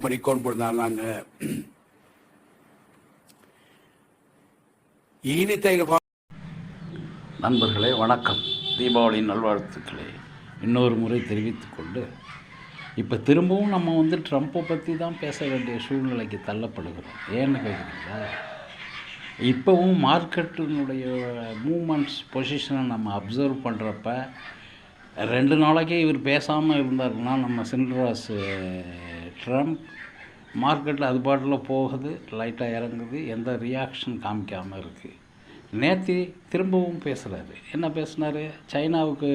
பண்ணிக்கொண்டிருந்தாங்க. நண்பர்களே வணக்கம், தீபாவளி நல்வாழ்த்துக்களை இன்னொரு முறை தெரிவித்துக்கொண்டு, இப்போ திரும்பவும் நம்ம ட்ரம்ப்பை பற்றி தான் பேச வேண்டிய சூழ்நிலைக்கு தள்ளப்படுகிறோம். ஏன்னு கேட்குறீங்களா? இப்போவும் மார்க்கெட்டினுடைய மூமெண்ட்ஸ் பொசிஷனை நம்ம அப்சர்வ் பண்ணுறப்ப 2 நாளைக்கே இவர் பேசாமல் இருந்தாருன்னா நம்ம சின்ராஸ் ட்ரம்ப் மார்க்கெட்டில் அது பாட்டில் போகுது, லைட்டாக இறங்குது, எந்த ரியாக்ஷன் காமிக்காமல் இருக்குது. நேற்று திரும்பவும் பேசுகிறாரு. என்ன பேசுனார்? சைனாவுக்கு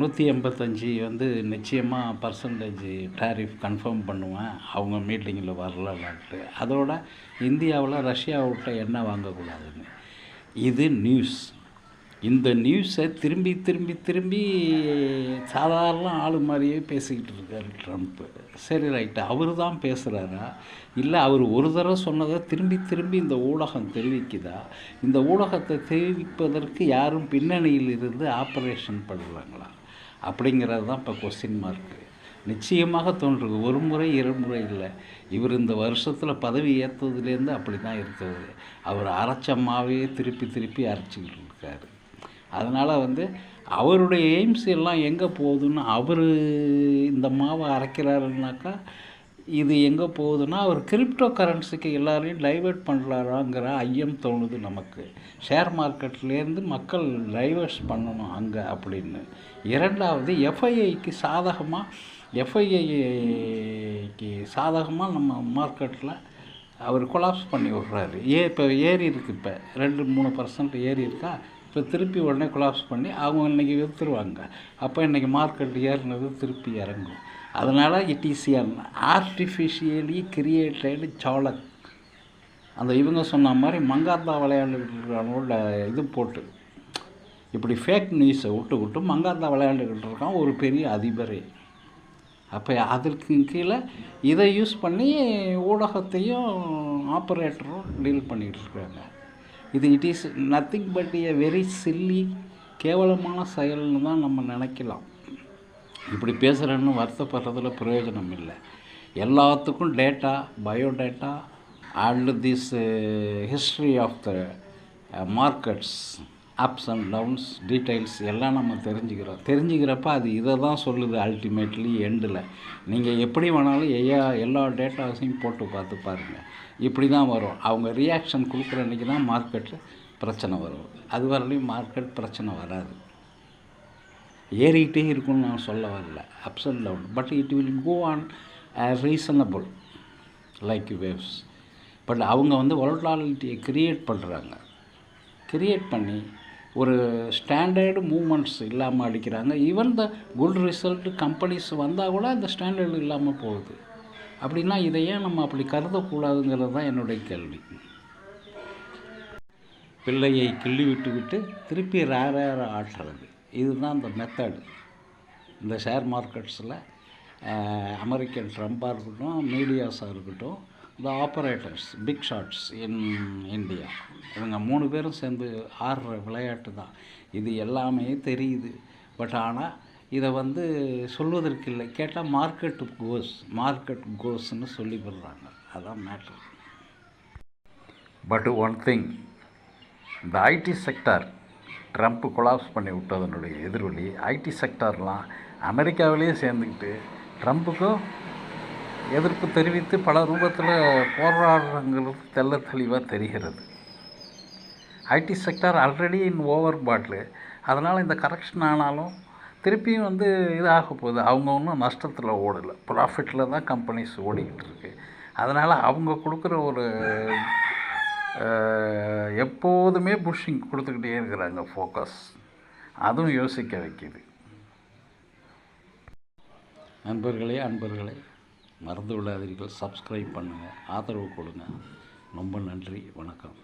185 நிச்சயமாக பர்சன்டேஜ் டேரிஃப் கன்ஃபார்ம் பண்ணுவேன், அவங்க மீட்டிங்கில் வரலான்ட்டு. அதோட இந்தியாவில் ரஷ்யாவிட்ட எண்ணெய் வாங்கக்கூடாதுன்னு. இது நியூஸ். இந்த நியூஸை திரும்பி திரும்பி திரும்பி சாதாரண ஆள் மாதிரியே பேசிக்கிட்டு இருக்கார் ட்ரம்ப்பு. சரி, ரைட்டு, அவர் தான் பேசுகிறாரா, இல்லை அவர் ஒரு தடவை சொன்னதை திரும்பி திரும்பி இந்த ஊடகம் தெரிவிக்குதா? இந்த ஊடகத்தை தெரிவிப்பதற்கு யாரும் பின்னணியில் இருந்து ஆப்ரேஷன் பண்ணுறாங்களா? அப்படிங்கிறது தான் இப்போ கொஸ்டின் மார்க்கு. நிச்சயமாக தோன்றுது. ஒரு முறை 2 முறை இல்லை, இவர் இந்த வருஷத்தில் பதவி ஏற்றதுலேருந்து அப்படி தான் இருக்கிறது. அவர் அரைச்சமாகவே திருப்பி திருப்பி அரைச்சிக்கிட்டு இருக்காரு. அதனால் அவருடைய எய்ம்ஸ் எல்லாம் எங்கே போகுதுன்னு, அவர் இந்த மாவை அரைக்கிறாருனாக்கா இது எங்கே போகுதுன்னா, அவர் கிரிப்டோ கரன்சிக்கு எல்லாரையும் டைவெர்ட் பண்ணுறாராங்கிற ஐயம் தோணுது நமக்கு. ஷேர் மார்க்கெட்லேருந்து மக்கள் டைவர்ஸ் பண்ணணும் அங்கே அப்படின்னு. இரண்டாவது, எஃப்ஐஐக்கு சாதகமாக நம்ம மார்க்கெட்டில் அவர் கொலாப்ஸ் பண்ணி விட்றாரு. இப்போ ஏறி இருக்குது, இப்போ 2-3% ஏறி இருக்கா, இப்போ திருப்பி உடனே கொலாப்ஸ் பண்ணி அவங்க இன்றைக்கி விற்றுருவாங்க. அப்போ இன்றைக்கி மார்க்கெட் ஏறினது திருப்பி இறங்கும். அதனால் it is an artificially created சாலக். அந்த இவங்க சொன்ன மாதிரி மங்காத்தா விளையாண்டுக்கிட்டு இது போட்டு இப்படி ஃபேக் நியூஸை விட்டு மங்காத்தா விளையாண்டுக்கிட்டு இருக்கான் ஒரு பெரிய அதிபரே. அப்போ அதற்கு கீழே இதை யூஸ் பண்ணி ஊடகத்தையும் ஆப்ரேட்டரும் டீல் பண்ணிகிட்டு இருக்காங்க. It is nothing but a very chilli, கேவலமான செயல்னு தான் நம்ம நினைக்கலாம். இப்படி பேசுகிறேன்னு வருத்தப்படுறதுல பிரயோஜனம் இல்லை. எல்லாத்துக்கும் data, biodata and this history of the markets, ups and downs, details எல்லாம் நம்ம தெரிஞ்சுக்கிறப்ப அது இதை தான் சொல்லுது. அல்டிமேட்லி எண்டில் நீங்கள் எப்படி வேணாலும் எல்லா டேட்டாஸையும் போட்டு பார்த்து பாருங்கள், இப்படி தான் வரும். அவங்க ரியாக்ஷன் கொடுக்குற அன்றைக்கி தான் மார்க்கெட்டில் பிரச்சனை வரும். அது வரலையும் மார்க்கெட் பிரச்சனை வராது. ஏறிக்கிட்டே இருக்குன்னு நான் சொல்ல வரல, ups and down, but it will go on reasonable like waves. But அவங்க வொலட்டாலிட்டியை கிரியேட் பண்ணி ஒரு ஸ்டாண்டர்டு மூமெண்ட்ஸ் இல்லாமல் அடிக்கிறாங்க. Even the good result companies வந்தால் கூட அந்த ஸ்டாண்டர்டு இல்லாமல் போகுது. அப்படின்னா இதை ஏன் நம்ம அப்படி கருதக்கூடாதுங்கிறது தான் என்னுடைய கேள்வி. பிள்ளையை கிள்ளி விட்டு திருப்பி ரேர ஆட்டுறது, இதுதான் இந்த மெத்தடு. இந்த ஷேர் மார்க்கெட்ஸில் அமெரிக்கன் ட்ரம்பாக இருக்கட்டும், மீடியாஸாக இருக்கட்டும், இந்த operators, big shots in India, இவங்க 3 பேரும் சேர்ந்து ஆடுற விளையாட்டு தான் இது. எல்லாமே தெரியுது. பட் ஆனால் இதை சொல்வதற்கு இல்லை. கேட்டால் மார்க்கெட் கோஸ்ன்னு சொல்லிவிடுறாங்க. அதான் மேட்ரு. பட் ஒன் திங், இந்த ஐடி செக்டார் ட்ரம்ப் கொலாப்ஸ் பண்ணி விட்டதனுடைய எதிரொலி, ஐடி செக்டார்லாம் அமெரிக்காவிலேயே சேர்ந்துக்கிட்டு ட்ரம்ப்புக்கும் எதிர்ப்பு தெரிவித்து பல ரூபத்தில் போராடுறங்கிறது தெள்ள தெளிவாக தெரிகிறது. IT sector already in over bottle. அதனால் இந்த கரெக்ஷன் ஆனாலும் திருப்பியும் இது ஆக போகுது. அவங்க ஒன்றும் நஷ்டத்தில் ஓடலை, ப்ராஃபிட்டில் தான் கம்பெனிஸ் ஓடிக்கிட்டு இருக்கு. அதனால் அவங்க கொடுக்குற ஒரு எப்போதுமே புஷ்ஷிங் கொடுத்துக்கிட்டே இருக்கிறாங்க, ஃபோக்கஸ். அதுவும் யோசிக்க வைக்கிது. அன்பர்களே மறந்து விடாதீர்கள், சப்ஸ்கிரைப் பண்ணுங்கள், ஆதரவு கொடுங்க. ரொம்ப நன்றி, வணக்கம்.